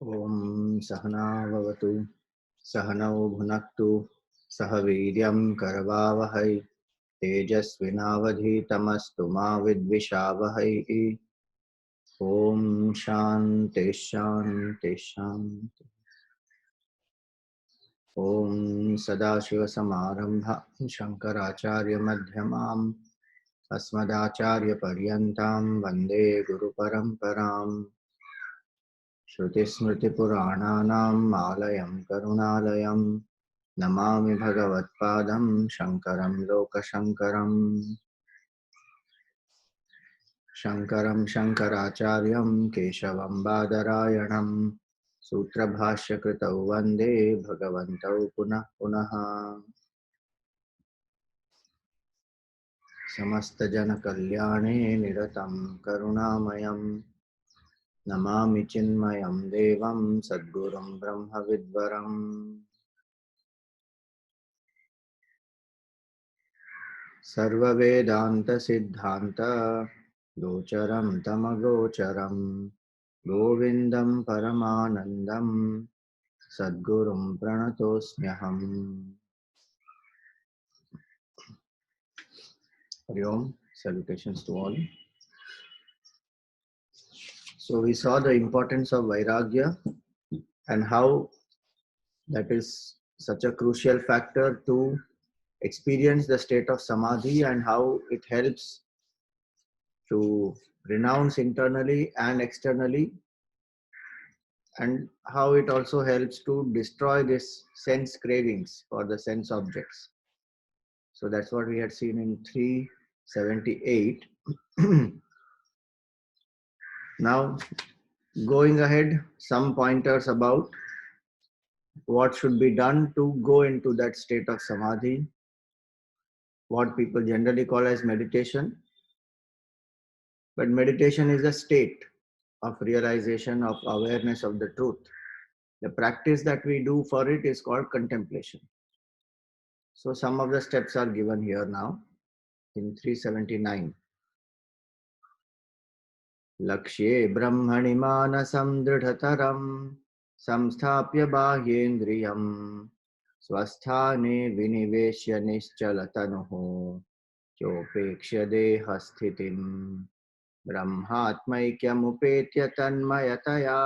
ॐ सहना भवतु सहनौ भुनक्तु सह वीर्यं करवावहै तेजस्विनावधीतमस्तु मा विद्विषावहै। ॐ शान्ति शान्ति शान्ति। ॐ सदाशिवसमारम्भां शङ्कराचार्यमध्यमाम् अस्मदाचार्यपर्यन्तां वन्दे गुरुपरम्पराम्। श्रुतिस्मृतिपुराणानाम् आलयं करुणालयं नमामि भगवत्पादं शङ्करं लोकशङ्करम्। शङ्करं शङ्कराचार्यं केशवं बादरायणं सूत्रभाष्यकृतौ वन्दे भगवन्तौ पुनः पुनः। समस्तजनकल्याणे निरतं करुणामयं नमामि चिन्मयं देवं सद्गुरुं ब्रह्मविद्वरम्। सर्ववेदान्तसिद्धान्त गोचरं तमगोचरं गोविन्दं परमानन्दं सद्गुरुं प्रणतोऽस्म्यहम्। Hari Om, salutations to all. So we saw the importance of Vairagya and how that is such a crucial factor to experience the state of Samadhi and how it helps to renounce internally and externally, and how it also helps to destroy this sense cravings for the sense objects. So that's what we had seen in 378. Now, going ahead, some pointers about what should be done to go into that state of samadhi, what people generally call as meditation. But meditation is a state of realization, of awareness of the truth. The practice that we do for it is called contemplation. So some of the steps are given here now in 379. Lakshye brahmani manasam dridhataram samsthapya bahyendriyam sवस्थाने विनिवेश्य निश्चलतनुः चोपेक्ष्य देहस्थितिम् ब्रह्मात्मैक्यमुपेत्य तन्मयतया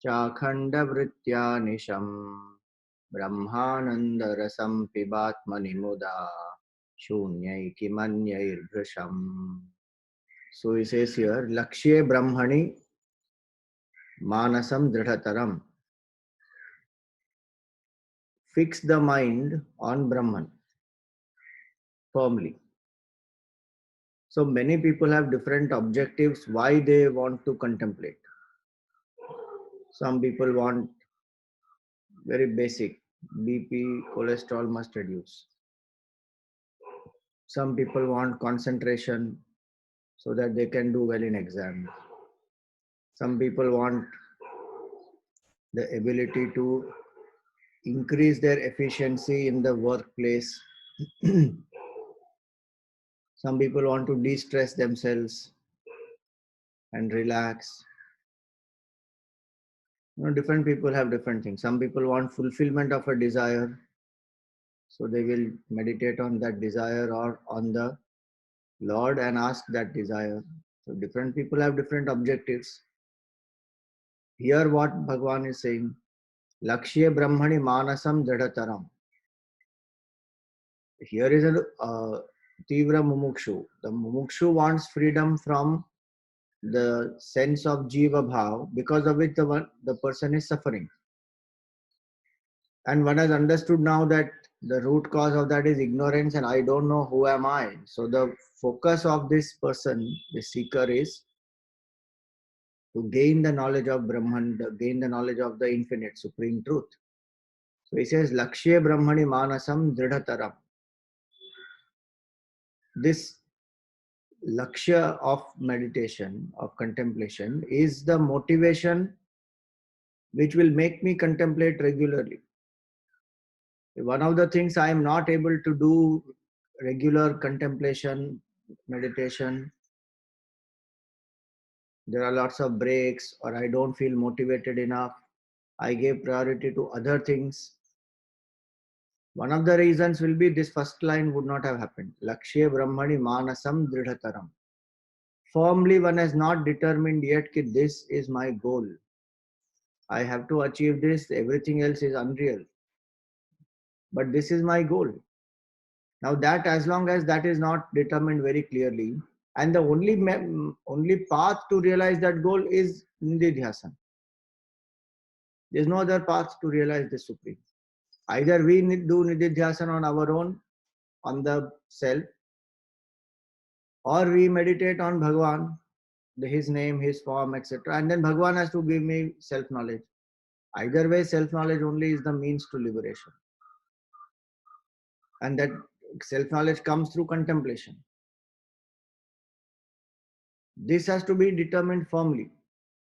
चाखण्डवृत्त्या निशम् ब्रह्मानन्दरसं पिबात्मनि मुदा शून्यैकिमन्यैर्भृशम्. So he says here, Lakshye Brahmani Manasam Dridhataram. Fix the mind on Brahman firmly. So many people have different objectives why they want to contemplate. Some people want very basic BP, cholesterol must reduce. Some people want concentration so that they can do well in exam. Some people want the ability to increase their efficiency in the workplace. Some people want to de-stress themselves and relax. Different people have different things. Some people want fulfillment of a desire, so they will meditate on that desire or on the Lord and ask that desire. So different people have different objectives. Here what Bhagavan is saying, Lakshya Brahmani Manasam Jadataram. Here is a Tivra Mumukshu. The Mumukshu wants freedom from the sense of Jiva Bhav, because of which the person is suffering. And one has understood now that the root cause of that is ignorance and I don't know who am I. So the focus of this person, the seeker, is to gain the knowledge of Brahman, gain the knowledge of the infinite, supreme truth. So he says, Lakshya Brahmani Manasam Dridhataram. This Lakshya of meditation, of contemplation, is the motivation which will make me contemplate regularly. One of the things I am not able to do regular contemplation, meditation, there are lots of breaks, or I don't feel motivated enough, I gave priority to other things. One of the reasons will be this first line would not have happened. Lakshya Brahmani Manasam Dridhataram. Firmly one has not determined yet that this is my goal. I have to achieve this, everything else is unreal. But this is my goal. Now that as long as that is not determined very clearly, and the only path to realize that goal is Nididhyasana. There is no other path to realize the Supreme. Either we do Nididhyasana on our own, on the self, or we meditate on Bhagwan, his name, his form, etc. And then Bhagwan has to give me self-knowledge. Either way, self-knowledge only is the means to liberation. And that self-knowledge comes through contemplation. This has to be determined firmly.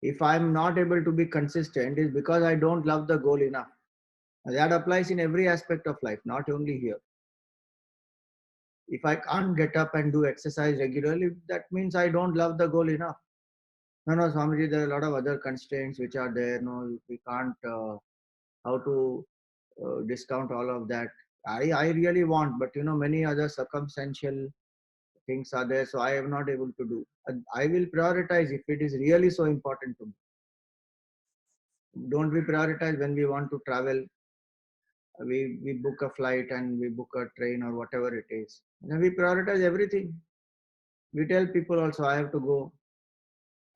If I'm not able to be consistent, it's because I don't love the goal enough. And that applies in every aspect of life, not only here. If I can't get up and do exercise regularly, that means I don't love the goal enough. No, Swamiji, there are a lot of other constraints which are there. No, we can't, how to discount all of that. I really want, but many other circumstantial things are there, so I am not able to do. I will prioritize if it is really so important to me. Don't we prioritize when we want to travel? We book a flight and we book a train or whatever it is. And we prioritize everything. We tell people also, I have to go.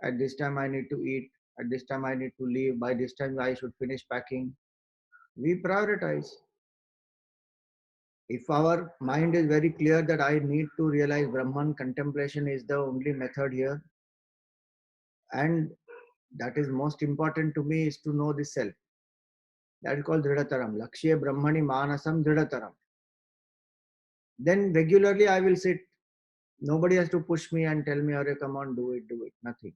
At this time, I need to eat. At this time, I need to leave. By this time, I should finish packing. We prioritize. If our mind is very clear that I need to realize Brahman, contemplation is the only method here. And that is most important to me is to know the self. That is called Dridhataram. Lakshya Brahmani Manasam Dridhataram. Then regularly I will sit. Nobody has to push me and tell me, "Arey, come on, do it, do it." Nothing.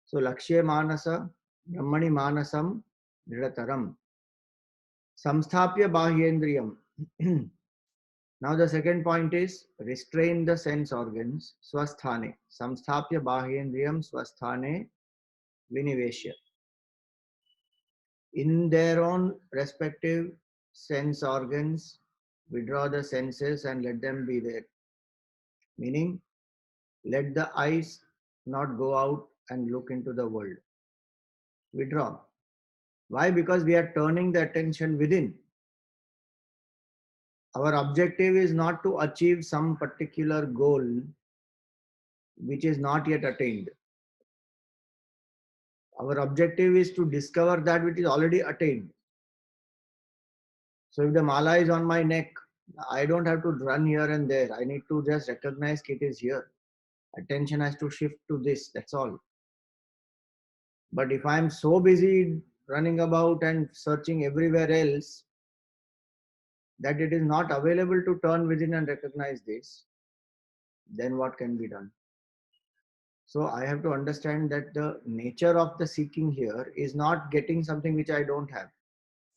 So Lakshya Manasa, Brahmani Manasam Dridhataram. Samsthapya Bahyendriyam. Now the second point is restrain the sense organs. Swasthane. Samsthapya Bahyendriyam Swasthane Viniveshya. In their own respective sense organs, withdraw the senses and let them be there. Meaning, let the eyes not go out and look into the world. Withdraw. Why? Because we are turning the attention within. Our objective is not to achieve some particular goal which is not yet attained. Our objective is to discover that which is already attained. So if the mala is on my neck, I don't have to run here and there. I need to just recognize it is here. Attention has to shift to this, that's all. But if I'm so busy running about and searching everywhere else that it is not available to turn within and recognize this, then what can be done? So I have to understand that the nature of the seeking here is not getting something which I don't have.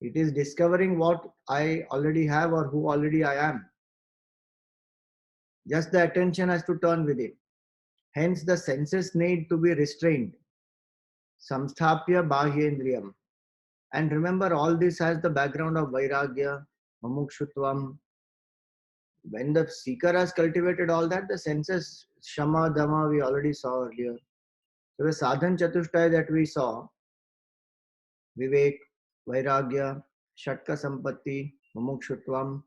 It is discovering what I already have or who already I am. Just the attention has to turn within. Hence the senses need to be restrained. Samsthapya Bahyendriyam. And remember, all this has the background of Vairagya, Mamukshutvam. When the seeker has cultivated all that, the senses, Shama, Dhamma, we already saw earlier. So the sadhan chatushtaya that we saw, Vivek, Vairagya, Shatka Sampatti, Mamukshutvam,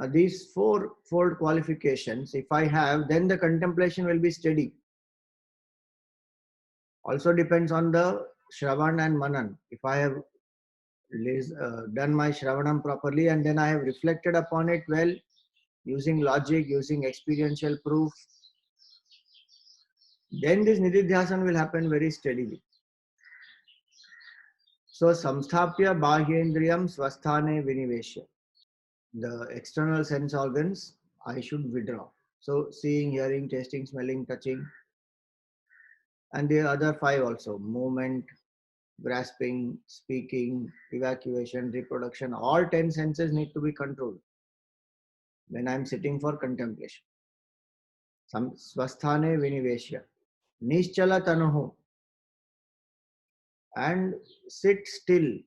these four-fold qualifications, if I have, then the contemplation will be steady. Also depends on the Shravan and Manan. If I have done my Shravanam properly and then I have reflected upon it well, using logic, using experiential proof, then this Nididhyasana will happen very steadily. So, Samsthapya Bahyendriyam Swasthane Viniveshya. The external sense organs, I should withdraw. So, seeing, hearing, tasting, smelling, touching, and the other five also, movement, grasping, speaking, evacuation, reproduction, all 10 senses need to be controlled when I am sitting for contemplation. Swasthane Viniveshya. Nischala Tanuhu. and sit still,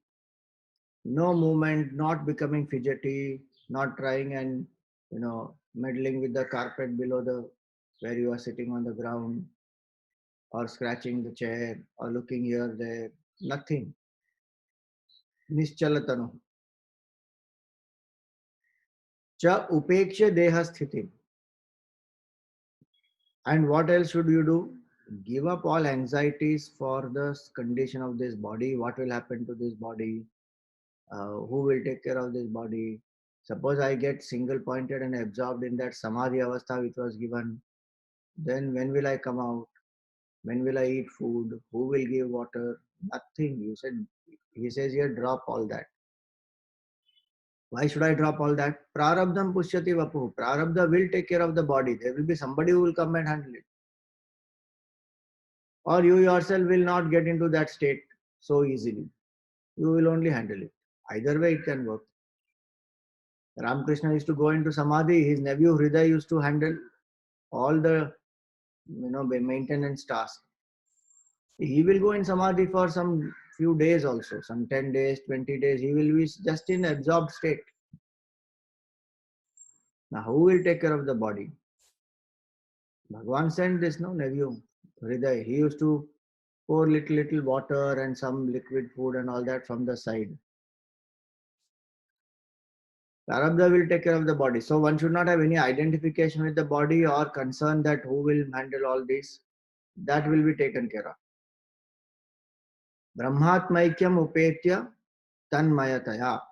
no movement, not becoming fidgety, not trying and meddling with the carpet below the where you are sitting on the ground, or scratching the chair or looking here there. Nothing. Nischalatano. Cha upeksha deha sthiti. And what else should you do? Give up all anxieties for the condition of this body. What will happen to this body? Who will take care of this body? Suppose I get single pointed and absorbed in that samadhi avastha which was given, then when will I come out? When will I eat food? Who will give water? Nothing. He says here, drop all that. Why should I drop all that? Prarabdham pushyati vapu. Prarabdha will take care of the body. There will be somebody who will come and handle it. Or you yourself will not get into that state so easily. You will only handle it. Either way, it can work. Ramakrishna used to go into samadhi. His nephew Hriday used to handle all the maintenance tasks. He will go in samadhi for some few days also, some 10 days, 20 days. He will be just in absorbed state. Now, who will take care of the body? Bhagwan sent this, no, nephew Hriday. He used to pour little water and some liquid food and all that from the side. Prarabdha will take care of the body. So one should not have any identification with the body or concern that who will handle all this. That will be taken care of. Brahmatmaikyam upetya tanmayataya.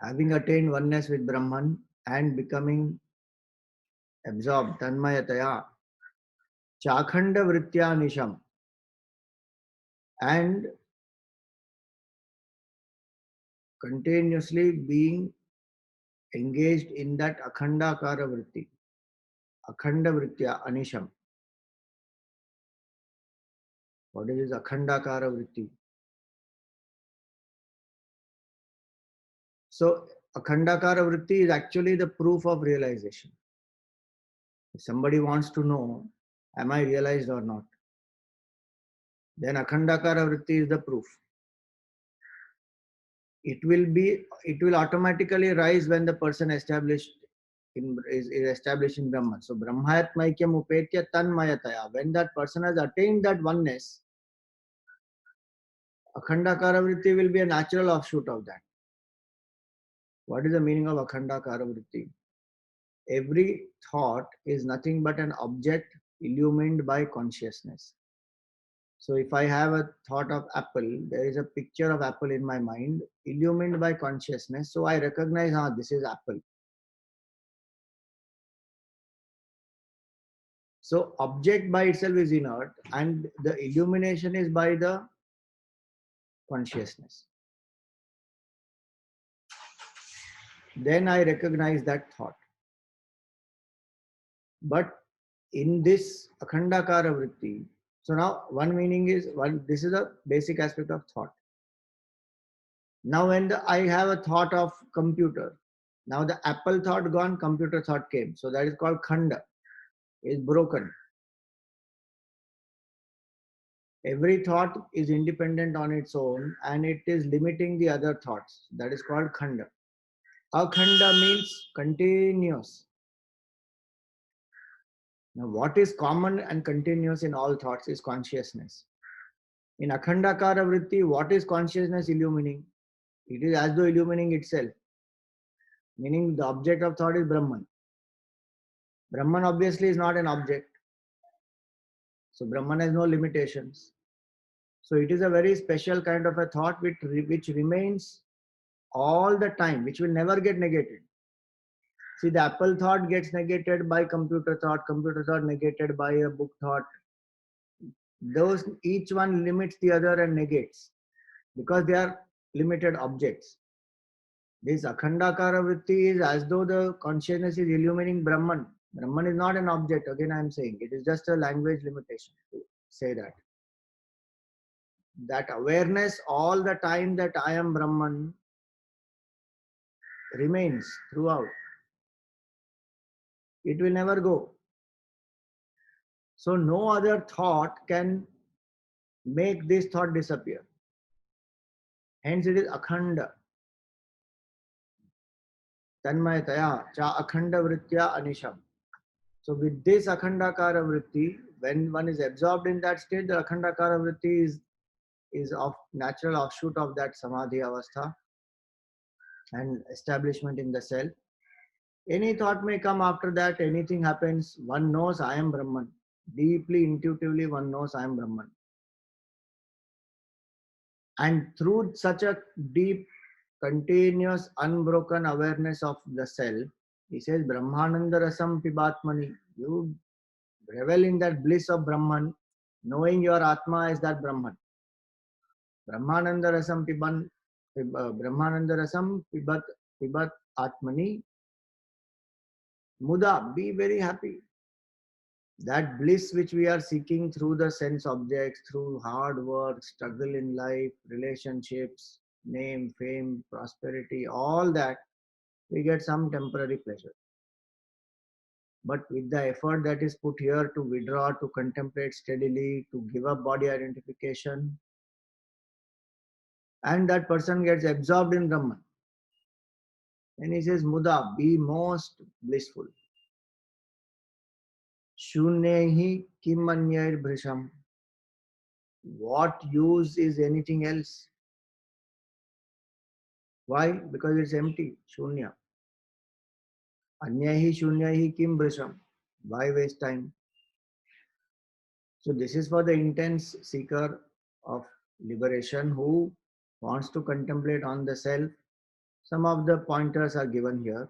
Having attained oneness with Brahman and becoming absorbed, tanmayataya, chakhanda vritya nisham, and continuously being engaged in that akhandakara vritti, akhanda vritya anisham. What is this akhandakara vritti? So akhandakara vritti is actually the proof of realization. If somebody wants to know, am I realized or not? Then akhandakara vritti is the proof. It will automatically rise when the person is established in Brahman. So Brahmayatmaikyam upetya tanmayataya. When that person has attained that oneness, akhandakara vritti will be a natural offshoot of that. What is the meaning of akhandakara vritti? Every thought is nothing but an object illumined by consciousness. So if I have a thought of apple, there is a picture of apple in my mind, illumined by consciousness. So I recognize, this is apple. So object by itself is inert and the illumination is by the consciousness. Then I recognize that thought. But in this akhandakara vritti, so now one meaning is, this is a basic aspect of thought. Now when I have a thought of computer, now the apple thought gone, computer thought came. So that is called khanda, is broken. Every thought is independent on its own and it is limiting the other thoughts. That is called khanda. Akhanda means continuous. Now, what is common and continuous in all thoughts is consciousness. In Akhandakara Vritti, what is consciousness illumining? It is as though illumining itself. Meaning the object of thought is Brahman. Brahman obviously is not an object. So Brahman has no limitations. So it is a very special kind of a thought which remains all the time, which will never get negated. See, the apple thought gets negated by computer thought negated by a book thought. Those, each one limits the other and negates because they are limited objects. This Akhandakara Vritti is as though the consciousness is illumining Brahman. Brahman is not an object, again I am saying. It is just a language limitation to say that. That awareness all the time that I am Brahman remains throughout. It will never go. So no other thought can make this thought disappear. Hence it is akhanda. Tanmayataya cha akhanda vrittya anisham. So with this akhandakara vritti, when one is absorbed in that state, the akhandakara vritti is of natural offshoot of that samadhi avastha and establishment in the self. Any thought may come after that, anything happens, one knows I am Brahman. Deeply, intuitively, one knows I am Brahman. And through such a deep, continuous, unbroken awareness of the self, he says, Brahmananda rasam pibatmani. You revel in that bliss of Brahman, knowing your Atma is that Brahman. Brahmananda rasam Brahmananda rasam pibat atmani. Muda, be very happy. That bliss which we are seeking through the sense objects, through hard work, struggle in life, relationships, name, fame, prosperity, all that, we get some temporary pleasure. But with the effort that is put here to withdraw, to contemplate steadily, to give up body identification, and that person gets absorbed in Brahman. And he says, Muda, be most blissful. Shunyehi kim anyair bhrisham. What use is anything else? Why? Because it's empty, shunya. Anyahi shunyahi kim bhrisham. Why waste time? So this is for the intense seeker of liberation who wants to contemplate on the self. Some of the pointers are given here,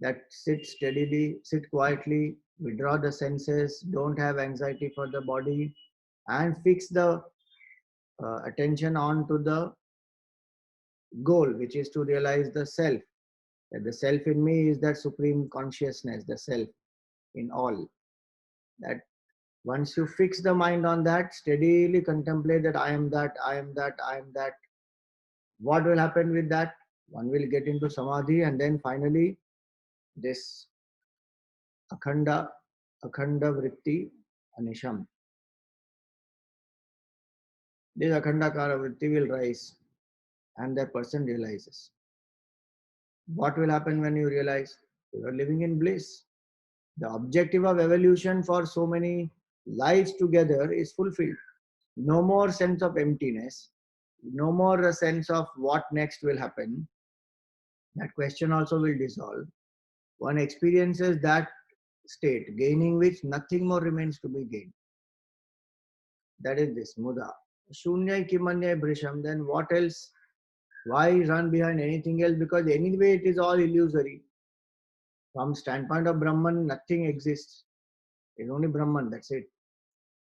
that sit steadily, sit quietly, withdraw the senses, don't have anxiety for the body, and fix the attention on to the goal, which is to realize the self. That the self in me is that supreme consciousness, the self in all. That once you fix the mind on that, steadily contemplate that I am that, I am that, I am that. What will happen with that? One will get into samadhi, and then finally this akhanda vritti anisham. This akhandakara vritti will rise, and that person realizes. What will happen when you realize? You are living in bliss. The objective of evolution for so many lives together is fulfilled. No more sense of emptiness, no more a sense of what next will happen. That question also will dissolve. One experiences that state, gaining which nothing more remains to be gained. That is this muda. Shunyai kimanyai brisham. Then what else? Why run behind anything else? Because anyway it is all illusory. From standpoint of Brahman, nothing exists. It's only Brahman, that's it.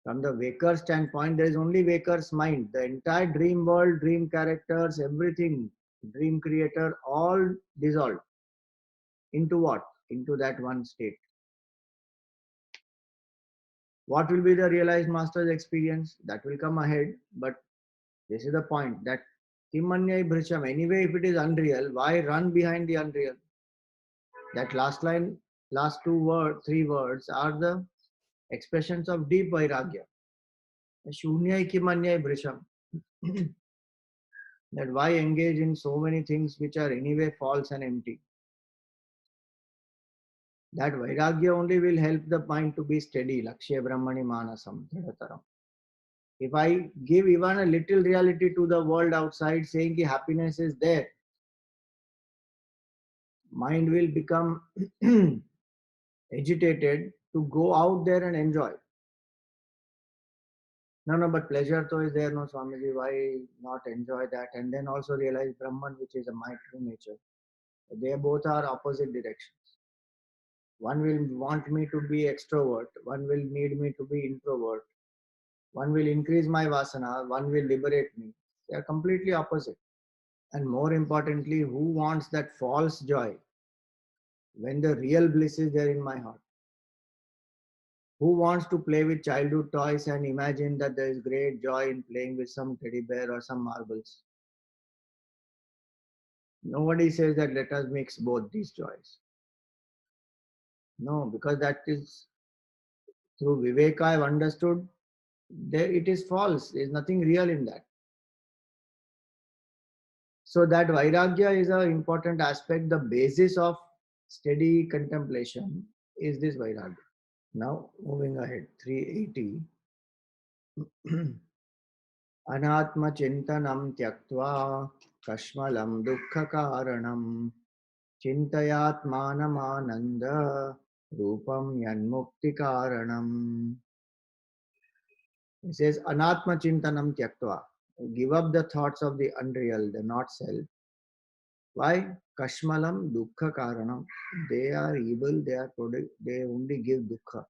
From the waker standpoint, there is only waker's mind. The entire dream world, dream characters, everything, dream creator, all dissolved. Into what? Into that one state. What will be the realized master's experience? That will come ahead. But this is the point, that Kimanyai Bhrisham, anyway, if it is unreal, why run behind the unreal? That last line, last three words are the expressions of deep vairagya. Shunyai Kimanyai Bhrisham. That why engage in so many things which are anyway false and empty? That vairagya only will help the mind to be steady. Lakshya Brahmani Manasam. If I give even a little reality to the world outside, saying that happiness is there, mind will become agitated to go out there and enjoy. No, but pleasure though is there, no Swamiji, why not enjoy that? And then also realize Brahman, which is a my true nature. They both are opposite directions. One will want me to be extrovert, one will need me to be introvert. One will increase my vasana, one will liberate me. They are completely opposite. And more importantly, who wants that false joy when the real bliss is there in my heart? Who wants to play with childhood toys and imagine that there is great joy in playing with some teddy bear or some marbles? Nobody says that let us mix both these joys. No, because that is through Viveka I've understood there it is false. There is nothing real in that. So that Vairagya is an important aspect. The basis of steady contemplation is this Vairagya. Now moving ahead, 380. Anatma chintanam tyaktva kashmalam dukkha karanam chintayatmanamananda rupam yanmukti karanam. It says anatma chintanam tyaktva. Give up the thoughts of the unreal, the not self. Why? Kashmalam dukkha karanam. They are evil, they only give dukkha.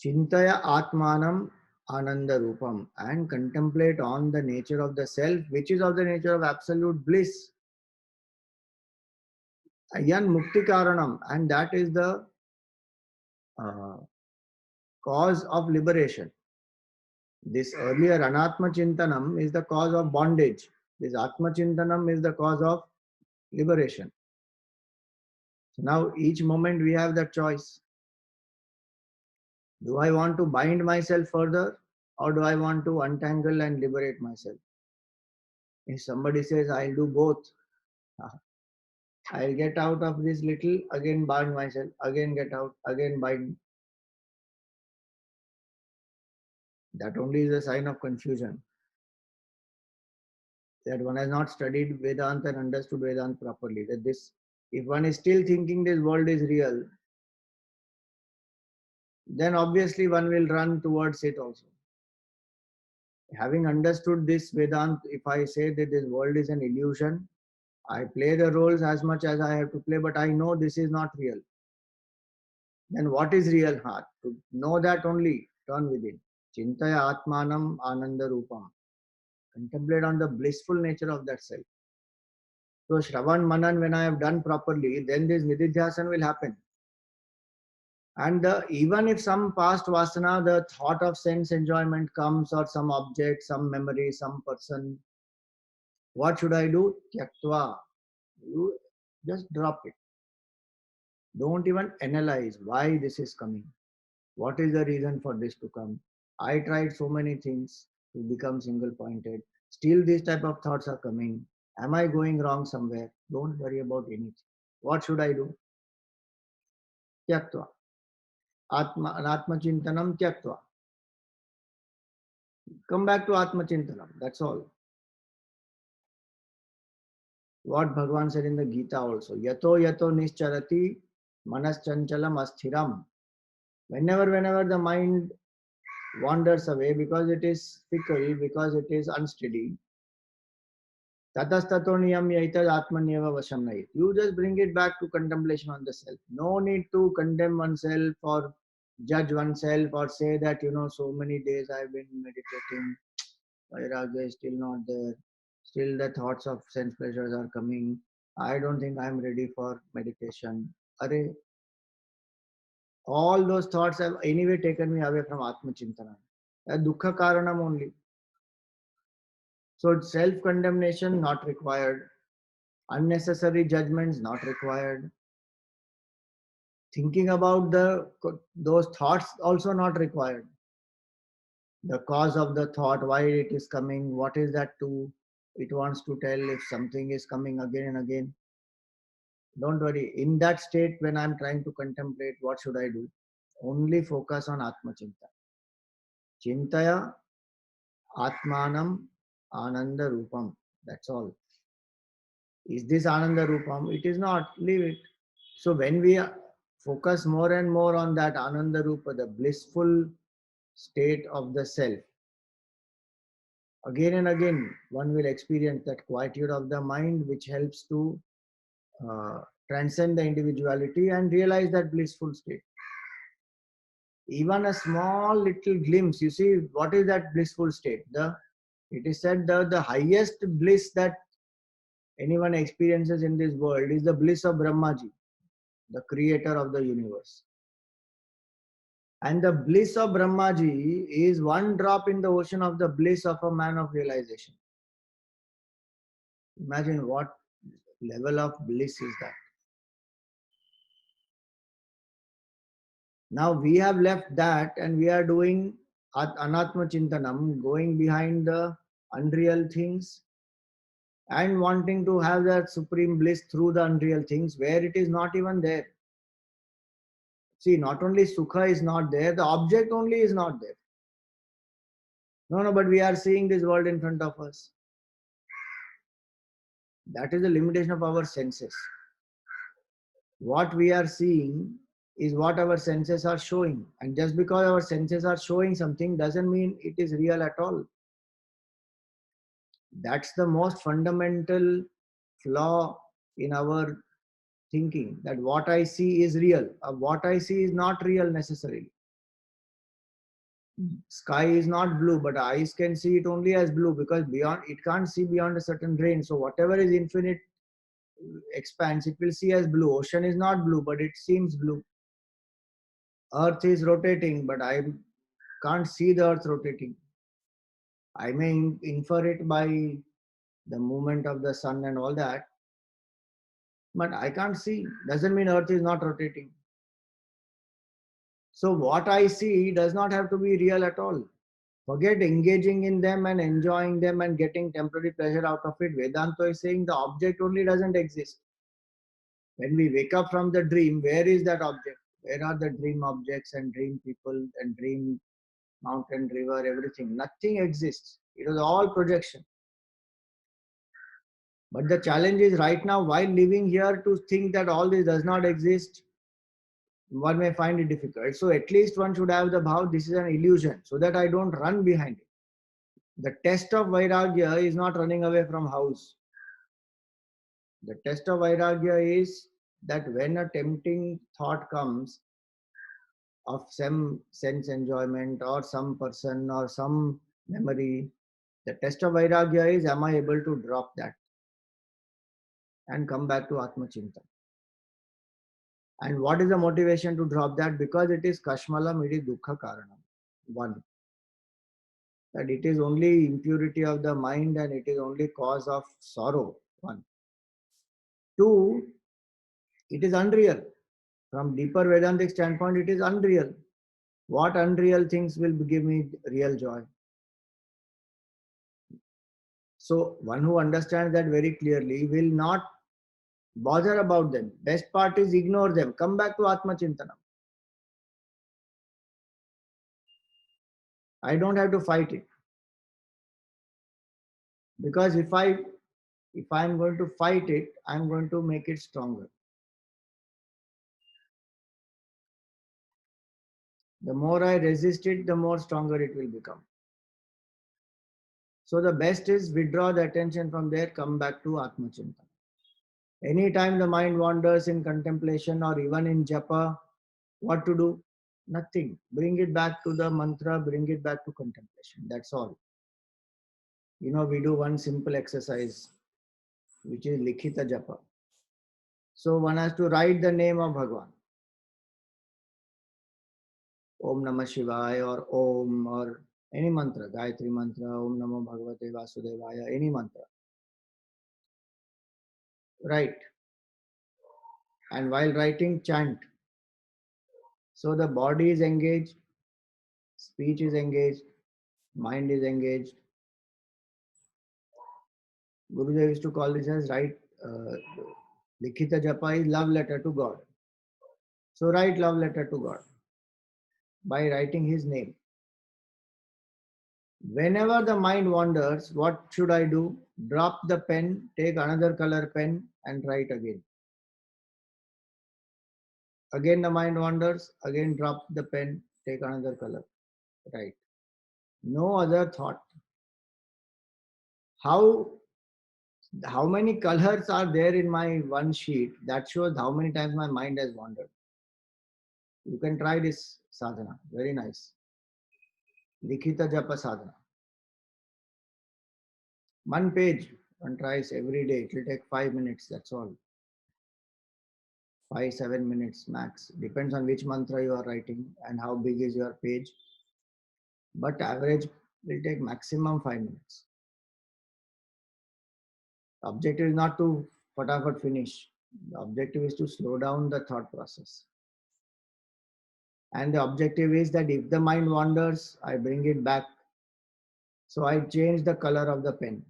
Chintaya atmanam ananda rupam, and contemplate on the nature of the self, which is of the nature of absolute bliss. Yan mukti karanam, and that is the uh, cause of liberation. This earlier anatma chintanam is the cause of bondage. This atma chintanam is the cause of liberation. So now each moment we have that choice. Do I want to bind myself further, or do I want to untangle and liberate myself? If somebody says I'll do both, I'll get out of this little, again bind myself, again get out, again bind. That only is a sign of confusion. That one has not studied Vedanta and understood Vedanta properly. That this, if one is still thinking this world is real, then obviously one will run towards it also. Having understood this Vedanta, if I say that this world is an illusion, I play the roles as much as I have to play, but I know this is not real. Then what is real heart? To know that only, turn within. Chintaya atmanam ananda rupam. Contemplate on the blissful nature of that self. So Shravan Manan, when I have done properly, then this Nididhyasan will happen. And even if some past vasana, the thought of sense enjoyment comes, or some object, some memory, some person, what should I do? Tyaktva. You just drop it. Don't even analyze why this is coming. What is the reason for this to come? I tried so many things to become single pointed. Still, these type of thoughts are coming. Am I going wrong somewhere? Don't worry about anything. What should I do? Tyaktva. Atma chintanam tyaktva. Come back to Atma chintanam. That's all. What Bhagavan said in the Gita also. Yato yato nischarati manas chanchalam asthiram. Whenever the mind wanders away, because it is fickle, because it is unsteady, tatastato niyam yaitad atmanyeva vasham nayit. You just bring it back to contemplation on the self. No need to condemn oneself or judge oneself or say that, so many days I've been meditating, Vairagya is still not there. Still the thoughts of sense pleasures are coming. I don't think I'm ready for meditation. Arey, all those thoughts have anyway taken me away from Atma Chintana. Dukkha Karanam only. So self-condemnation not required. Unnecessary judgments not required. Thinking about those thoughts also not required. The cause of the thought, why it is coming, what is that to, it wants to tell if something is coming again and again. Don't worry. In that state, when I'm trying to contemplate, what should I do? Only focus on Atma Chinta. Chintaya Atmanam Ananda Rupam. That's all. Is this Ananda Rupam? It is not. Leave it. So when we focus more and more on that Ananda Rupa, the blissful state of the self, again and again, one will experience that quietude of the mind, which helps to transcend the individuality and realize that blissful state. Even a small little glimpse, you see, what is that blissful state? It is said the highest bliss that anyone experiences in this world is the bliss of Brahmaji, the creator of the universe. And the bliss of Brahmaji is one drop in the ocean of the bliss of a man of realization. Imagine what level of bliss is that. Now we have left that and we are doing Anatma Chintanam, going behind the unreal things and wanting to have that supreme bliss through the unreal things where it is not even there. See, not only Sukha is not there, the object only is not there. No, but we are seeing this world in front of us. That is the limitation of our senses. What we are seeing is what our senses are showing. And just because our senses are showing something doesn't mean it is real at all. That's the most fundamental flaw in our thinking, that what I see is real. What I see is not real necessarily. Sky is not blue, but eyes can see it only as blue because beyond it can't see beyond a certain range. So whatever is infinite expanse, it will see as blue. Ocean is not blue, but it seems blue. Earth is rotating, but I can't see the earth rotating. I may infer it by the movement of the sun and all that, but I can't see. Doesn't mean earth is not rotating. So what I see does not have to be real at all. Forget engaging in them and enjoying them and getting temporary pleasure out of it. Vedanta is saying the object only doesn't exist. When we wake up from the dream, where is that object? Where are the dream objects and dream people and dream mountain, river, everything? Nothing exists. It was all projection. But the challenge is right now, while living here, to think that all this does not exist, one may find it difficult. So at least one should have the bhav, this is an illusion, so that I don't run behind it. The test of Vairagya is not running away from house. The test of Vairagya is that when a tempting thought comes of some sense enjoyment or some person or some memory, the test of Vairagya is, am I able to drop that and come back to Atma Chintan? And what is the motivation to drop that? Because it is Kashmalam, it is Dukkha Karanam. One, that it is only impurity of the mind and it is only cause of sorrow. One. Two, it is unreal. From deeper Vedantic standpoint, it is unreal. What unreal things will give me real joy? So one who understands that very clearly will not bother about them. Best part is ignore them. Come back to Atma Chintanam. I don't have to fight it. Because if I'm going to fight it, I'm going to make it stronger. The more I resist it, the more stronger it will become. So the best is withdraw the attention from there, come back to Atma Chintan. Anytime the mind wanders in contemplation or even in japa, what to do? Nothing. Bring it back to the mantra, bring it back to contemplation. That's all. You know, we do one simple exercise, which is Likhita Japa. So one has to write the name of Bhagwan. Om Namah Shivaya or Om or any mantra, Gayatri mantra, Om Namo Bhagavate Vasudevaya, any mantra. Write. And while writing, chant. So the body is engaged, speech is engaged, mind is engaged. Gurudev used to call this as Likhita Japa is love letter to God. So write love letter to God by writing his name. Whenever the mind wanders, what should I do? Drop the pen, take another color pen and write again. Again the mind wanders, again drop the pen, take another color, write. No other thought. How many colors are there in my one sheet? That shows how many times my mind has wandered. You can try this sadhana. Very nice. Likhita Japa sadhana. One page, one tries every day. It will take 5 minutes. That's all. 5-7 minutes max. Depends on which mantra you are writing and how big is your page. But average will take maximum 5 minutes. The objective is not to fatafat finish. The objective is to slow down the thought process. And the objective is that if the mind wanders, I bring it back. So I change the color of the pen.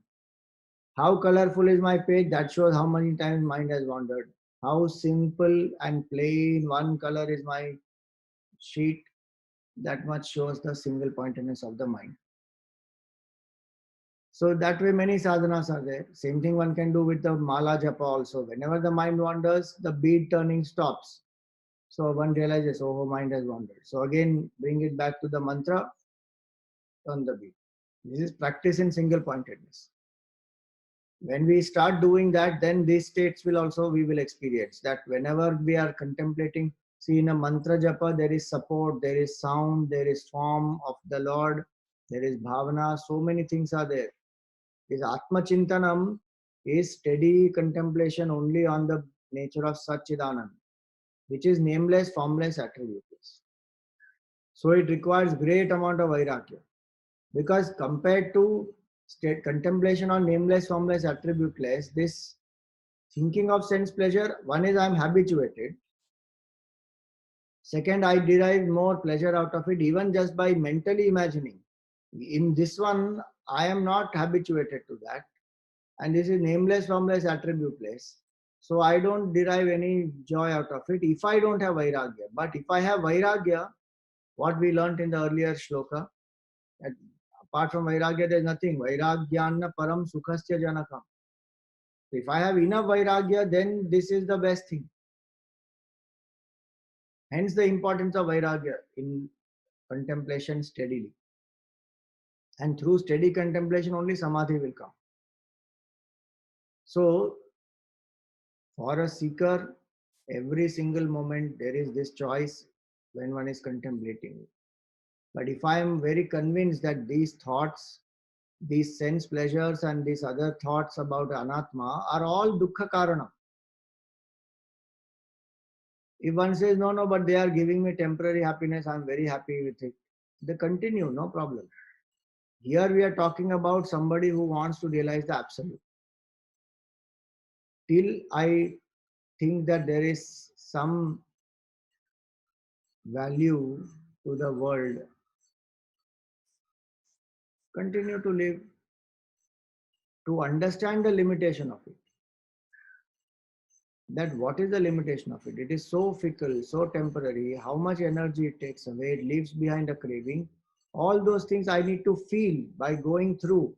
How colorful is my page? That shows how many times mind has wandered. How simple and plain one color is my sheet? That much shows the single pointedness of the mind. So that way many sadhanas are there. Same thing one can do with the mala japa also. Whenever the mind wanders, the bead turning stops. So one realizes, oh, mind has wandered. So again, bring it back to the mantra, turn the bead. This is practice in single pointedness. When we start doing that, then these states will also, we will experience that whenever we are contemplating, see in a mantra japa, there is support, there is sound, there is form of the Lord, there is bhavana, so many things are there. This Atma Chintanam is steady contemplation only on the nature of Satchidanand, which is nameless, formless, attributeless. So it requires great amount of vairagya. Because compared to state contemplation on nameless, formless, attributeless, this thinking of sense pleasure, one is I am habituated. Second, I derive more pleasure out of it even just by mentally imagining. In this one, I am not habituated to that. And this is nameless, formless, attributeless. So I don't derive any joy out of it if I don't have vairagya. But if I have vairagya, what we learnt in the earlier shloka, that apart from vairagya, there is nothing. Vairagyanna param sukhasya janakam. If I have enough vairagya, then this is the best thing. Hence the importance of vairagya in contemplation steadily. And through steady contemplation, only samadhi will come. So, for a seeker, every single moment there is this choice when one is contemplating. But if I am very convinced that these thoughts, these sense pleasures and these other thoughts about anatma are all dukkha karanam. If one says, no, no, but they are giving me temporary happiness, I am very happy with it. They continue, no problem. Here we are talking about somebody who wants to realize the absolute. Till I think that there is some value to the world, continue to live, to understand the limitation of it. That what is the limitation of it? It is so fickle, so temporary, how much energy it takes away, it leaves behind a craving. All those things I need to feel by going through.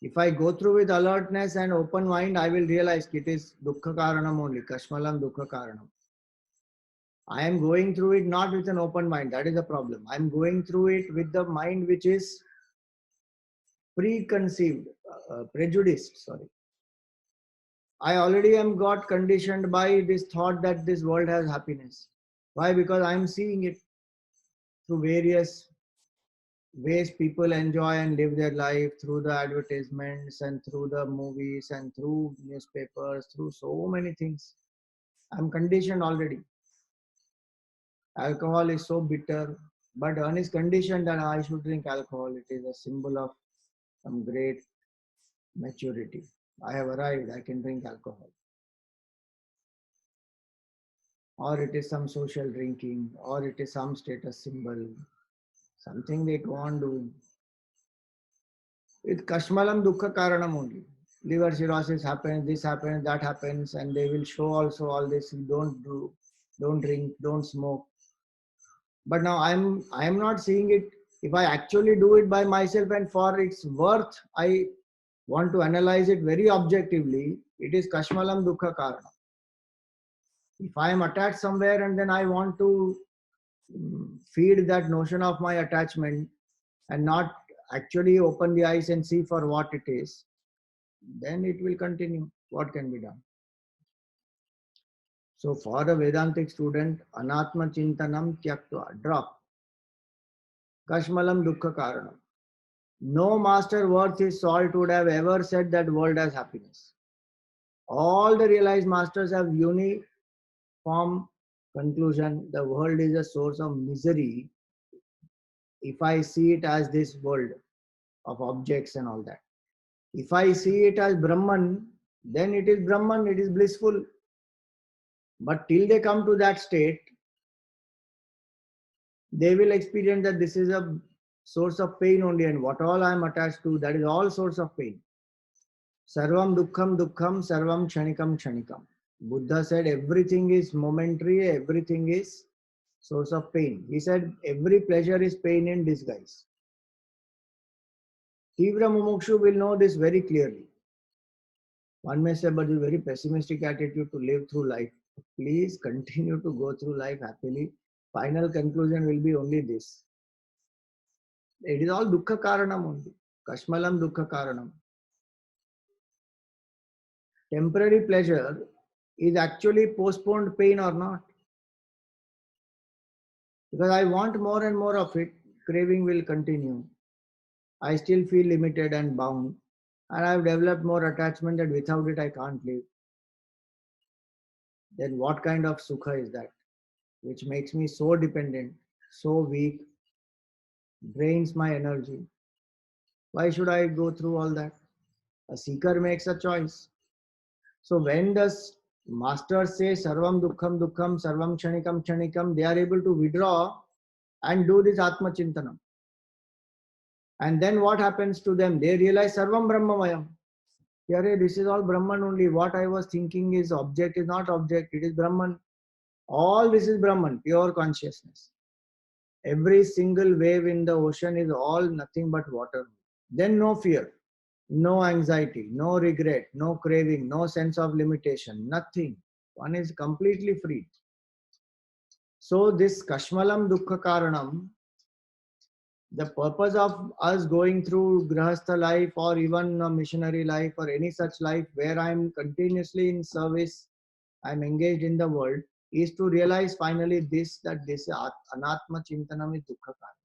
If I go through with alertness and open mind, I will realize it is dukkha karanam only, kashmalam dukkha karanam. I am going through it not with an open mind, that is the problem. I am going through it with the mind which is preconceived, prejudiced, sorry. I already am got conditioned by this thought that this world has happiness. Why? Because I am seeing it through various ways people enjoy and live their life, through the advertisements and through the movies and through newspapers, through so many things. I'm conditioned already. Alcohol is so bitter, but one is conditioned that I should drink alcohol. It is a symbol of some great maturity. I have arrived, I can drink alcohol. Or it is some social drinking, or it is some status symbol, something they go on doing. With Kashmalam Dukkha Karanam only. Liver cirrhosis happens, this happens, that happens, and they will show also all this. Don't do, don't drink, don't smoke. But now I am not seeing it. If I actually do it by myself and for its worth, I want to analyze it very objectively. It is Kashmalam Dukkha Karanam. If I am attached somewhere and then I want to feed that notion of my attachment and not actually open the eyes and see for what it is, then it will continue. What can be done? So for a Vedantic student, anatma chintanam tyaktva, drop. Kashmalam dukkha karanam. No master worth his salt would have ever said that world has happiness. All the realized masters have uniform conclusion. The world is a source of misery if I see it as this world of objects and all that. If I see it as Brahman, then it is Brahman, it is blissful. But till they come to that state, they will experience that this is a source of pain only, and what all I am attached to, that is all source of pain. Sarvam dukkham dukkham, sarvam kshanikam kshanikam. Buddha said everything is momentary, everything is source of pain. He said every pleasure is pain in disguise. Tivra Mumukshu will know this very clearly. One may say, but it's a very pessimistic attitude to live through life. Please continue to go through life happily. Final conclusion will be only this. It is all dukkha karanam only. Kashmalam dukkha karanam. Temporary pleasure is actually postponed pain or not. Because I want more and more of it, craving will continue. I still feel limited and bound. And I've developed more attachment that without it I can't live. Then what kind of sukha is that? Which makes me so dependent, so weak, drains my energy. Why should I go through all that? A seeker makes a choice. So when does master say sarvam dukkham dukkham, sarvam kshanikam kshanikam, they are able to withdraw and do this atma chintanam. And then what happens to them? They realize sarvam brahmamayam. Yare, this is all Brahman only. What I was thinking is object is not object, it is Brahman. All this is Brahman, pure consciousness. Every single wave in the ocean is all nothing but water. Then no fear, no anxiety, no regret, no craving, no sense of limitation, nothing. One is completely free. So this Kashmalam Dukkha Karanam, the purpose of us going through Grahastha life or even a missionary life or any such life where I am continuously in service, I am engaged in the world, is to realize finally this, that this Anatma Chintanam is Dukkha Karanam.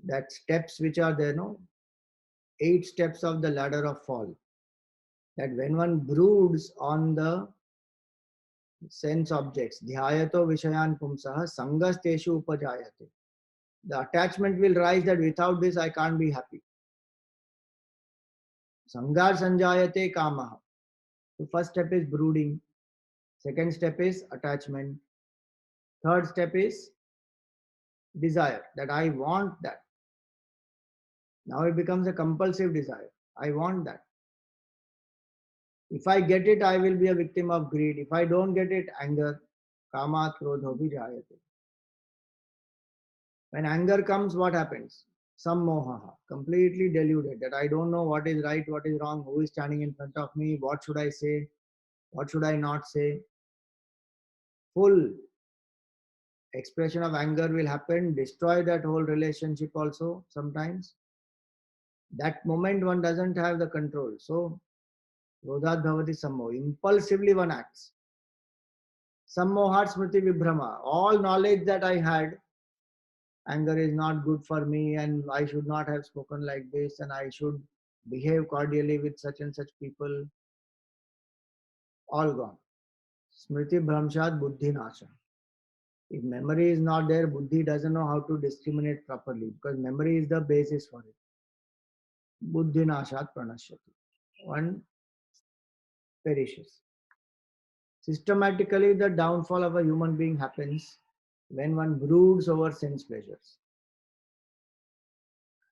That steps which are there, no? 8 steps of the ladder of fall. That when one broods on the sense objects, dhyayato vishayan pumsaha sangasteshu upajayate. The attachment will rise that without this I can't be happy. Sangar sanjayate kamaha. The first step is brooding. Second step is attachment. Third step is desire, that I want that. Now it becomes a compulsive desire. I want that. If I get it, I will be a victim of greed. If I don't get it, anger. Kamat krodho vijayate. When anger comes, what happens? Sammoha, completely deluded, that I don't know what is right, what is wrong, who is standing in front of me, what should I say, what should I not say. Full expression of anger will happen, destroy that whole relationship also sometimes. That moment one doesn't have the control. So, Rodhat Bhavati Sammoha, impulsively one acts. Sammohat Smriti Vibhrama, all knowledge that I had, anger is not good for me and I should not have spoken like this and I should behave cordially with such and such people, all gone. Smriti Bhramshat Buddhi Nasha. If memory is not there, Buddhi doesn't know how to discriminate properly because memory is the basis for it. Buddhi Nashat Pranashyati. One perishes. Systematically, the downfall of a human being happens when one broods over sense pleasures.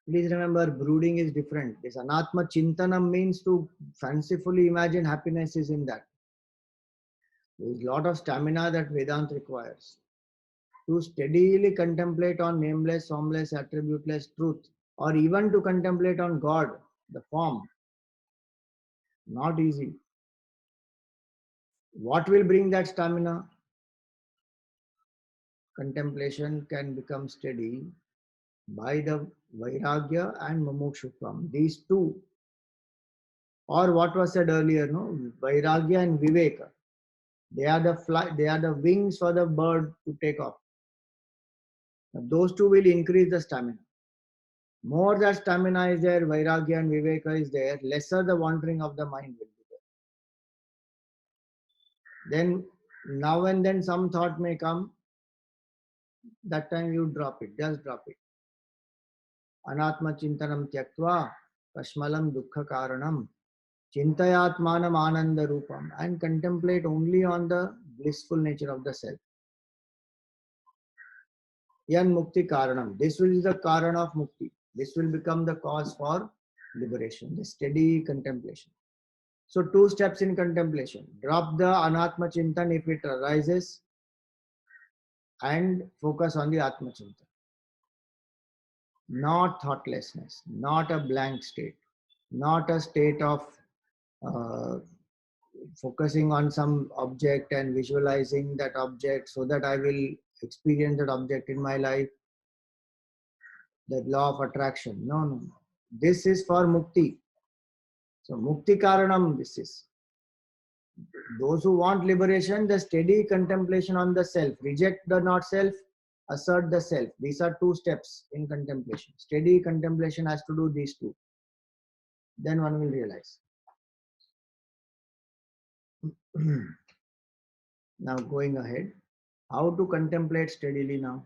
Please remember, brooding is different. This Anatma Chintanam means to fancifully imagine happiness is in that. There is a lot of stamina that Vedanta requires. To steadily contemplate on nameless, formless, attributeless truth, or even to contemplate on God, the form. Not easy. What will bring that stamina? Contemplation can become steady by the Vairagya and Mumukshutvam. These two, or what was said earlier, no? Vairagya and Viveka. They are the wings for the bird to take off. Now, those two will increase the stamina. More that stamina is there, Vairagya and Viveka is there, lesser the wandering of the mind will be there. Then now and then some thought may come, that time you drop it, just drop it. Anatma Chintanam Tyaktva Kashmalam Dukkha Karanam Chintayatmanam Ananda Rupam, and contemplate only on the blissful nature of the self. Yan mukti karanam. This will be the karan of mukti. This will become the cause for liberation, the steady contemplation. So 2 steps in contemplation. Drop the anatma chintan if it arises and focus on the atma chintan. Not thoughtlessness, not a blank state, not a state of uh, focusing on some object and visualizing that object so that I will experience that object in my life. That law of attraction. No, no, no. This is for mukti. So mukti karanam this is. Those who want liberation, the steady contemplation on the self. Reject the not self, assert the self. These are 2 steps in contemplation. Steady contemplation has to do these 2. Then one will realize. Now going ahead, how to contemplate steadily now.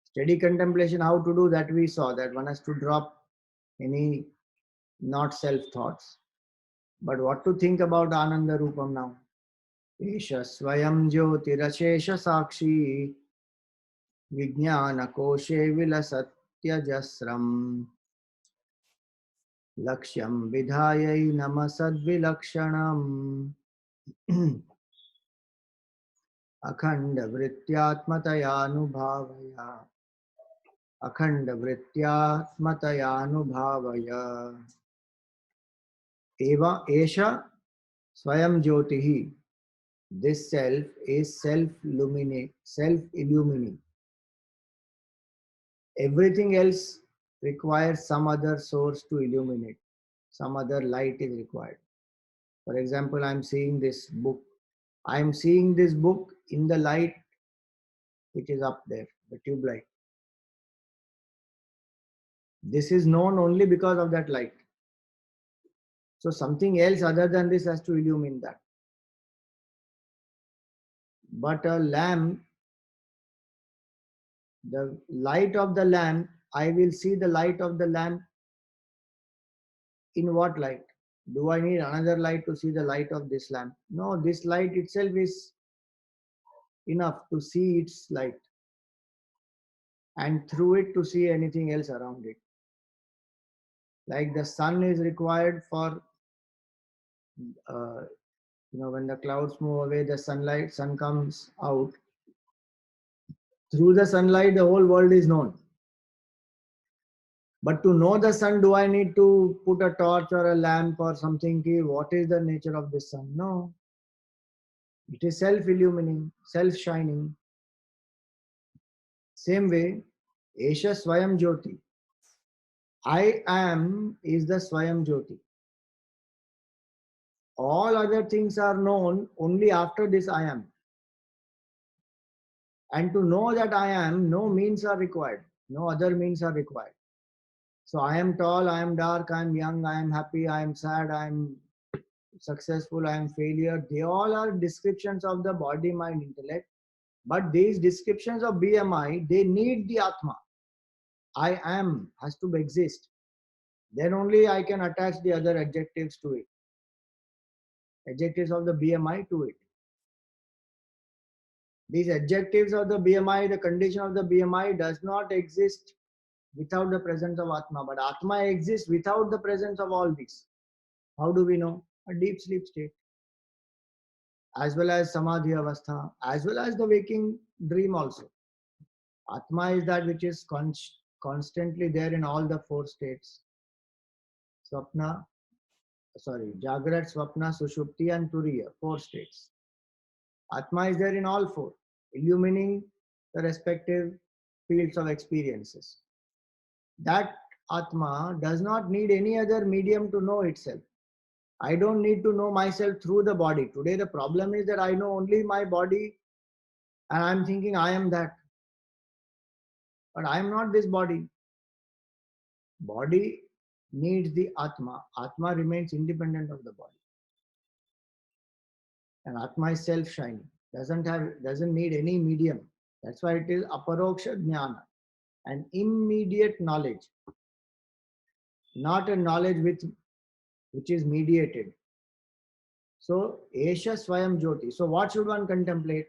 Steady contemplation, how to do that we saw, that one has to drop any not self thoughts. But what to think about Ananda Rupam now? Esha Swayam Jyotirashesha Sakshi Vijnana Koshe Vilasatyajasram Lakshyam Vidhayai Namasadvilakshanam Akhanda Vrityatmatayanubhavaya Akhanda Vrityatmatayanubhavaya Eva Esha Swayam Jyotihi. This self is self-illumining. Everything else requires some other source to illuminate. Some other light is required. For example, I am seeing this book. I am seeing this book in the light which is up there, the tube light. This is known only because of that light. So something else other than this has to illumine that. But a lamp, the light of the lamp, I will see the light of the lamp in what light? Do I need another light to see the light of this lamp? No, this light itself is enough to see its light, and through it to see anything else around it. Like the sun is required for, when the clouds move away, the sun comes out. Through the sunlight, the whole world is known. But to know the sun, do I need to put a torch or a lamp or something? What is the nature of the sun? No. It is self-illumining, self-shining. Same way, Esha Swayam Jyoti. I am is the Swayam Jyoti. All other things are known only after this I am. And to know that I am, no means are required. No other means are required. So I am tall, I am dark, I am young, I am happy, I am sad, I am successful, I am failure. They all are descriptions of the body, mind, intellect. But these descriptions of BMI, they need the Atma. I am has to exist. Then only I can attach the other adjectives to it. Adjectives of the BMI to it. These adjectives of the BMI, the condition of the BMI does not exist without the presence of Atma. But Atma exists without the presence of all these. How do we know? A deep sleep state. As well as Samadhi Avastha, as well as the waking dream also. Atma is that which is constantly there in all the 4 states. Jagrat, Swapna, Sushupti and Turiya, 4 states. Atma is there in all 4, illumining the respective fields of experiences. That Atma does not need any other medium to know itself. I don't need to know myself through the body. Today the problem is that I know only my body and I'm thinking I am that. But I am not this body. Body needs the Atma. Atma remains independent of the body. And Atma is self-shining. Doesn't need any medium. That's why it is aparoksha jnana, an immediate knowledge, not a knowledge which is mediated. So Esha Swayam Jyoti. So what should one contemplate?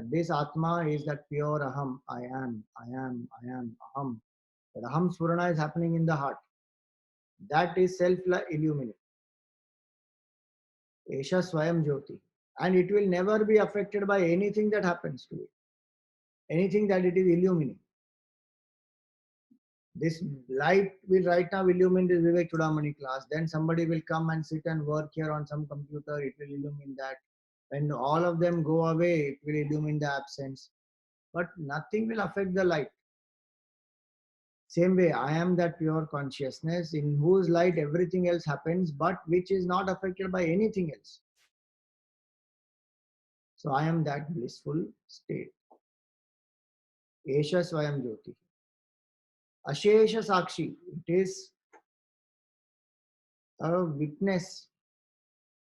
This Atma is that pure Aham, I am, Aham. That Aham Spurana is happening in the heart. That is self-illuminate. Esha Swayam Jyoti. And it will never be affected by anything that happens to it. Anything that it is illuminating. This light will right now illumine this Vivek Chudamani class. Then somebody will come and sit and work here on some computer. It will illumine that. When all of them go away, it will illumine the absence. But nothing will affect the light. Same way, I am that pure consciousness in whose light everything else happens, but which is not affected by anything else. So I am that blissful state. Esha Swayam Jyoti. Ashesha Sakshi. It is a witness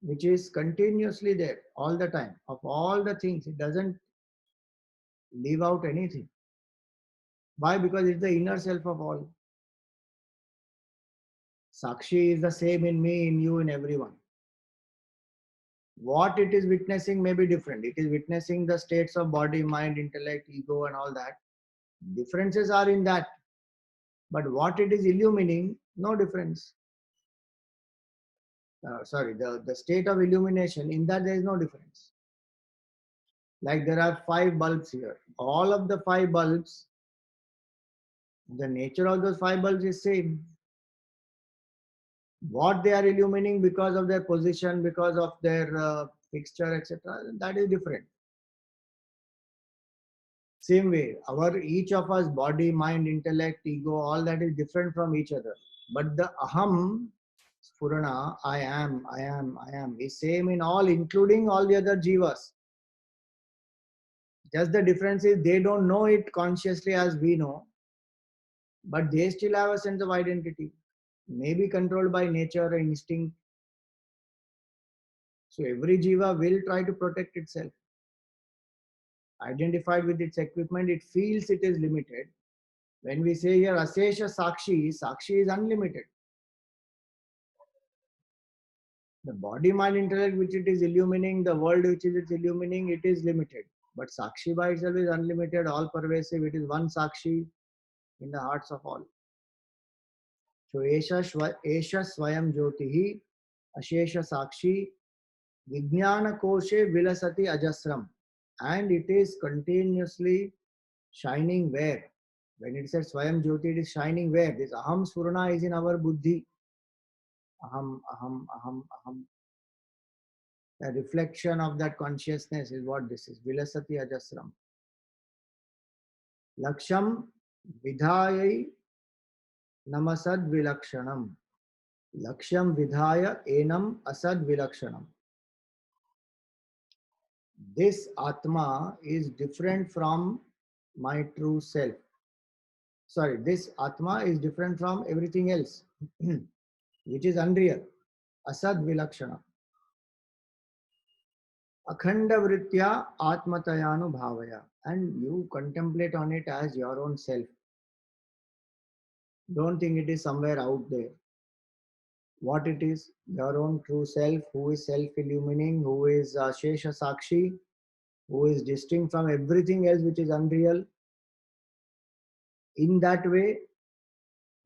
which is continuously there all the time of all the things. It doesn't leave out anything. Why? Because it's the inner self of all. Sakshi is the same in me, in you, in everyone. What it is witnessing may be different. It is witnessing the states of body, mind, intellect, ego, and all that. Differences are in that. But what it is illumining, no difference. The state of illumination, in that there is no difference. Like there are 5 bulbs here. All of the 5 bulbs, the nature of those 5 bulbs is same. What they are illumining because of their position, because of their fixture, etc., that is different. Same way, each of us, body, mind, intellect, ego, all that is different from each other. But the Aham, Spurana, I am, is same in all, including all the other jivas. Just the difference is they don't know it consciously as we know, but they still have a sense of identity, maybe controlled by nature or instinct. So every jiva will try to protect itself. Identified with its equipment, it feels it is limited. When we say here Asesha Sakshi, Sakshi is unlimited. The body, mind, intellect which it is illumining, the world which it is illumining, it is limited. But Sakshi by itself is unlimited, all pervasive. It is one Sakshi in the hearts of all. So Esha Swayam Jyotihi Ashesha Sakshi Vijnana Koshe Vilasati Ajasram. And it is continuously shining where? When it says Swayam Jyoti, it is shining where? This Aham Spurana is in our buddhi. Aham, Aham, Aham, Aham. The reflection of that consciousness is what this is. Vilasati Ajasram. Laksham Vidhayai Namasad Vilakshanam. Laksham Vidhaya Enam Asad Vilakshanam. This Atma is different from my true self. This Atma is different from everything else, which is unreal. Asad Vilakshana. Akhanda Vritya Atmatayanu Bhavaya. And you contemplate on it as your own self. Don't think it is somewhere out there. What it is, your own true self, who is self-illumining, who is Shesha Sakshi, who is distinct from everything else which is unreal. In that way,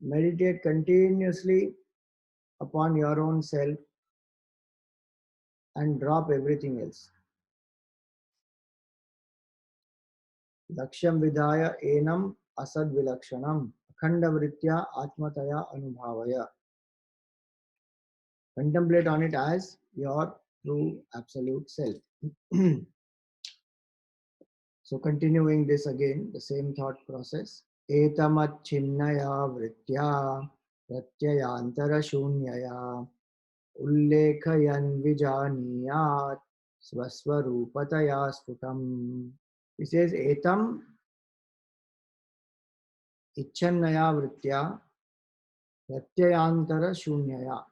meditate continuously upon your own self and drop everything else. Lakshyam Vidhaya Enam Asad Vilakshanam Akhanda Vritya Atmataya Anubhavaya. Contemplate on it as your true absolute self. So continuing this again, the same thought process. Etamat chinnaya vritya pratyayantara shunyaya ullekhayan vijaniyat swaswarupataya sfutam. He says etam ichannaya vritya pratyayantara shunyaya.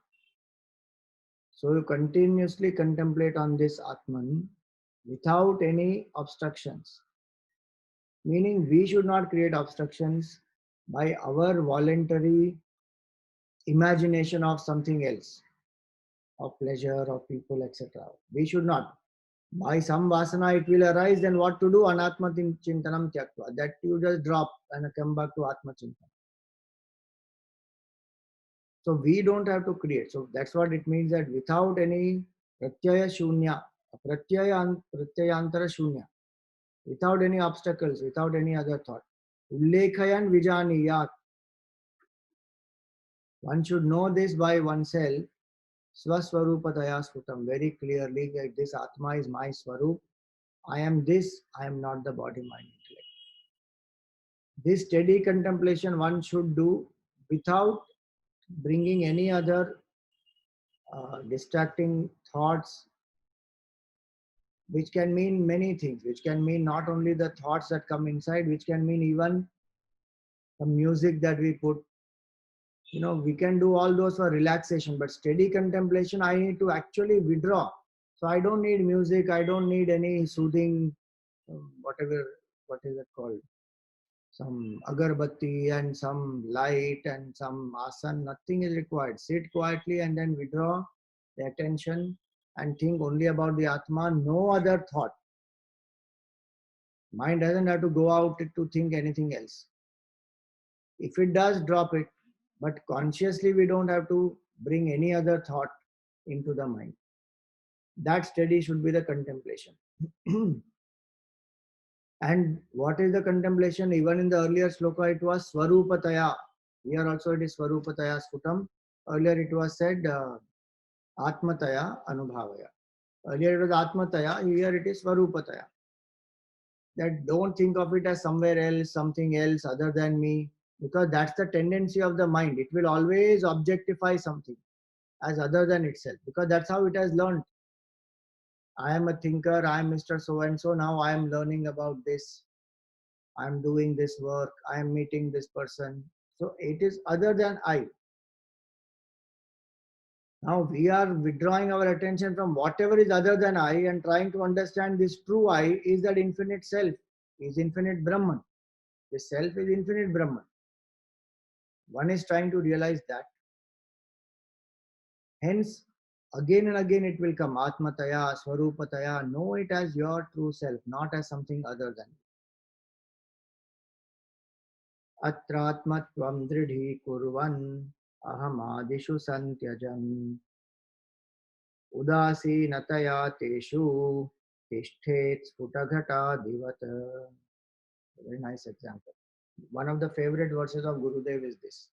So you continuously contemplate on this Atman without any obstructions. Meaning we should not create obstructions by our voluntary imagination of something else, of pleasure, of people, etc. We should not. By some vasana it will arise, then what to do? Anatma chintanam tyaktva. That you just drop and come back to Atma chintanam. So we don't have to create. So that's what it means, that without any pratyaya shunya, pratyayantara shunya, without any obstacles, without any other thought. Ullekhayan vijaniyat. One should know this by oneself. Swaswarupataya sfutam. Very clearly that this Atma is my Swarup. I am this, I am not the body, mind, intellect. This steady contemplation one should do without bringing any other distracting thoughts, which can mean many things, which can mean not only the thoughts that come inside, which can mean even the music that we put. We can do all those for relaxation, but steady contemplation, I need to actually withdraw. So I don't need music, I don't need any soothing, whatever, what is it called? Some agarbatti and some light and some asan, nothing is required. Sit quietly and then withdraw the attention and think only about the Atma, no other thought. Mind doesn't have to go out to think anything else. If it does, drop it. But consciously, we don't have to bring any other thought into the mind. That study should be the contemplation. And what is the contemplation? Even in the earlier sloka, it was Swarupataya. Here also it is Swarupataya Sfutam. Earlier it was said Atmataya Anubhavaya. Earlier it was Atmataya, here it is Swarupataya. That don't think of it as somewhere else, something else other than me, because that's the tendency of the mind. It will always objectify something as other than itself, because that's how it has learned. I am a thinker, I am Mr. So and so, now I am learning about this, I am doing this work, I am meeting this person. So it is other than I. Now we are withdrawing our attention from whatever is other than I and trying to understand this true I is that infinite self, is infinite Brahman. The self is infinite Brahman. One is trying to realize that. Hence, again and again it will come. Atmataya, Swarupataya. Know it as your true self, not as something other than. Atratmatvam dridhi kurvan ahamadishu santyajan udasi nataya teshu tishthet sputaghata divat. Very nice example. One of the favorite verses of Gurudev is this.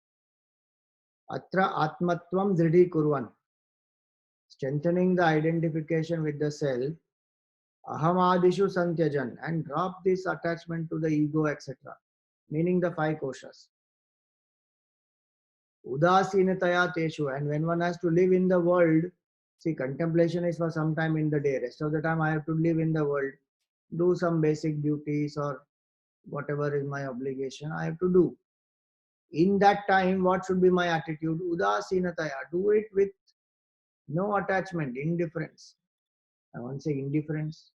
Atra atmatvam dridhi kurvan. Strengthening the identification with the self. Ahamadishu santyajan, and drop this attachment to the ego, etc. Meaning the five koshas. Udasinataya teshu, and when one has to live in the world, see, contemplation is for some time in the day. Rest of the time I have to live in the world, do some basic duties or whatever is my obligation I have to do. In that time, what should be my attitude? Udasinataya, do it with no attachment, indifference. I won't say indifference.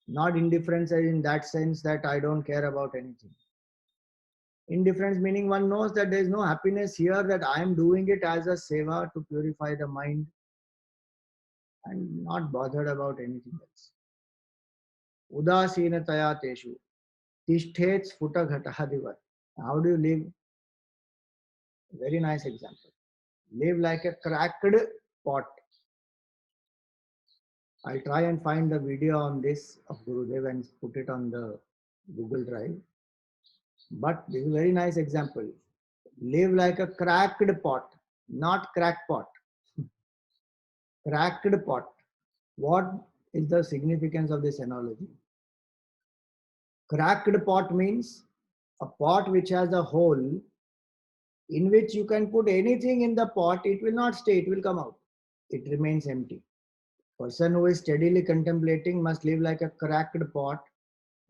Not indifference in that sense that I don't care about anything. Indifference meaning one knows that there is no happiness here, that I am doing it as a seva to purify the mind and not bothered about anything else. Udasinataya teshu. Tishthet sfuta ghataha. How do you live? Very nice example. Live like a cracked pot. I'll try and find the video on this of Gurudev and put it on the Google Drive. But this is a very nice example. Live like a cracked pot, not crackpot. Cracked pot. What is the significance of this analogy? Cracked pot means a pot which has a hole in which you can put anything in the pot, it will not stay, it will come out. It remains empty. Person who is steadily contemplating must live like a cracked pot,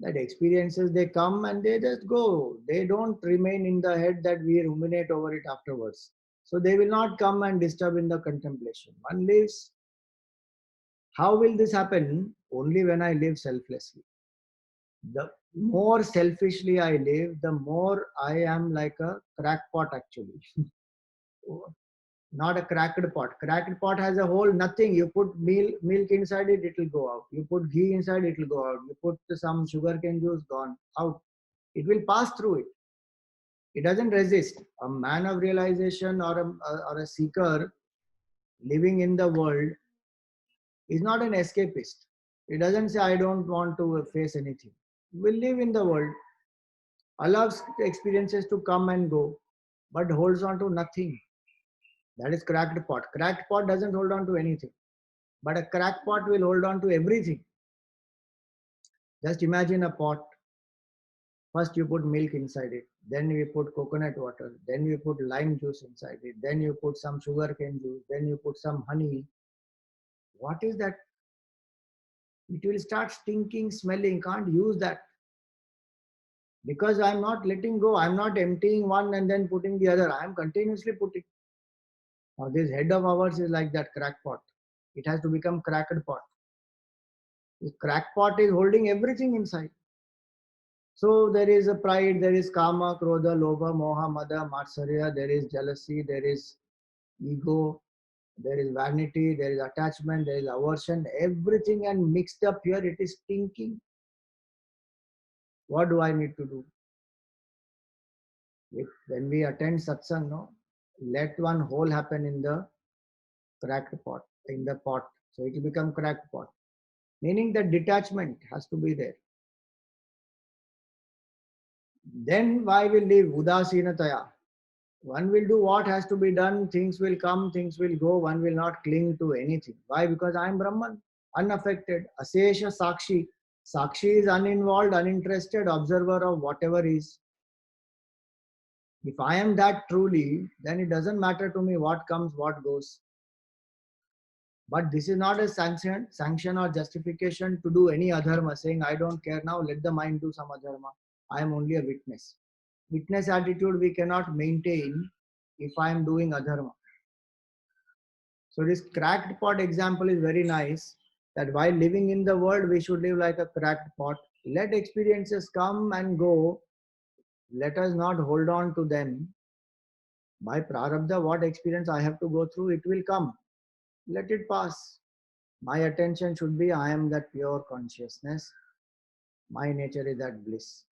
that experiences they come and they just go. They don't remain in the head that we ruminate over it afterwards. So they will not come and disturb in the contemplation. One lives. How will this happen? Only when I live selflessly. The more selfishly I live, the more I am like a crackpot actually. not a cracked pot. Cracked pot has a hole, nothing. You put milk inside it, it will go out. You put ghee inside, it will go out. You put some sugarcane juice, gone out. It will pass through it. It doesn't resist. A man of realization or a seeker living in the world is not an escapist. He doesn't say, I don't want to face anything. We live in the world, allows experiences to come and go, but holds on to nothing. That is cracked pot. Cracked pot doesn't hold on to anything, but a cracked pot will hold on to everything. Just imagine a pot. First you put milk inside it, then you put coconut water, then you put lime juice inside it, then you put some sugarcane juice, then you put some honey. What is that? It will start stinking, smelling. Can't use that. Because I'm not letting go. I'm not emptying one and then putting the other. I'm continuously putting. Now this head of ours is like that cracked pot. It has to become cracked pot. This cracked pot is holding everything inside. So there is a pride, there is kama, krodha, lobha, moha, mada, matsarya, there is jealousy, there is ego, there is vanity, there is attachment, there is aversion, everything and mixed up here, it is stinking. What do I need to do? When we attend satsang, no, let one hole happen in the cracked pot, in the pot. So it will become cracked pot. Meaning that detachment has to be there. Then why will live udasinataya? One will do what has to be done, things will come, things will go, one will not cling to anything. Why? Because I am Brahman, unaffected, asesha sakshi. Sakshi is uninvolved, uninterested, observer of whatever is. If I am that truly, then it doesn't matter to me what comes, what goes. But this is not a sanction or justification to do any adharma, saying I don't care now, let the mind do some adharma. I am only a witness. Witness attitude we cannot maintain if I am doing adharma. So this cracked pot example is very nice, that while living in the world, we should live like a cracked pot. Let experiences come and go. Let us not hold on to them. By prarabdha, what experience I have to go through, it will come. Let it pass. My attention should be, I am that pure consciousness. My nature is that bliss.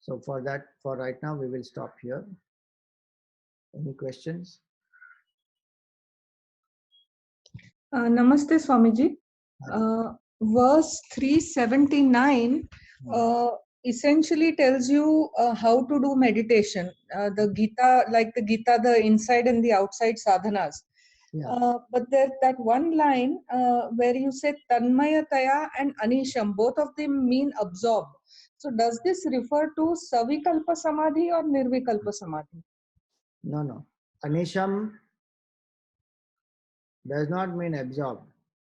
So for right now, we will stop here. Any questions? Namaste, Swamiji. Verse 379 essentially tells you how to do meditation. The Gita, like the Gita, the inside and the outside sadhanas. Yeah. But there's that one line where you said Tanmayataya and Anisham, both of them mean absorb. So does this refer to Savikalpa Samadhi or Nirvikalpa Samadhi? No. Anisham does not mean absorb.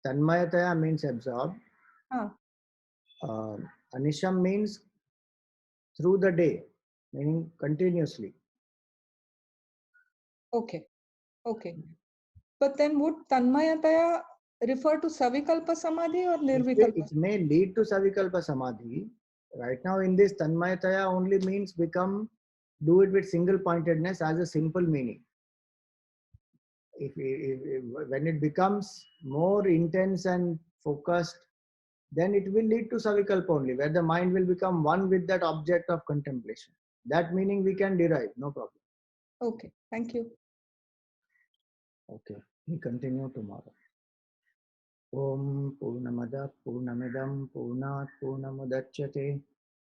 Tanmayataya means absorb. Anisham means through the day, meaning continuously. Okay. But then would Tanmayataya refer to Savikalpa Samadhi or Nirvikalpa? It may lead to Savikalpa Samadhi. Right now in this, Tanmayataya only means do it with single pointedness as a simple meaning. If when it becomes more intense and focused, then it will lead to Savikalpa only, where the mind will become one with that object of contemplation. That meaning we can derive, no problem. Okay, thank you. Okay, we continue tomorrow. Om Purnamada Purnamidam Purnat Purnamudachyate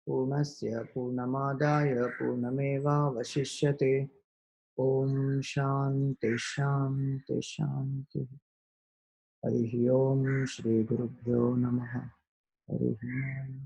Purnasya Purnamadaya Purnameva Vashishyate. Om Shanti Shanti Shanti. Harihi Om Shri Gurubhyo Namaha. Harihi Om.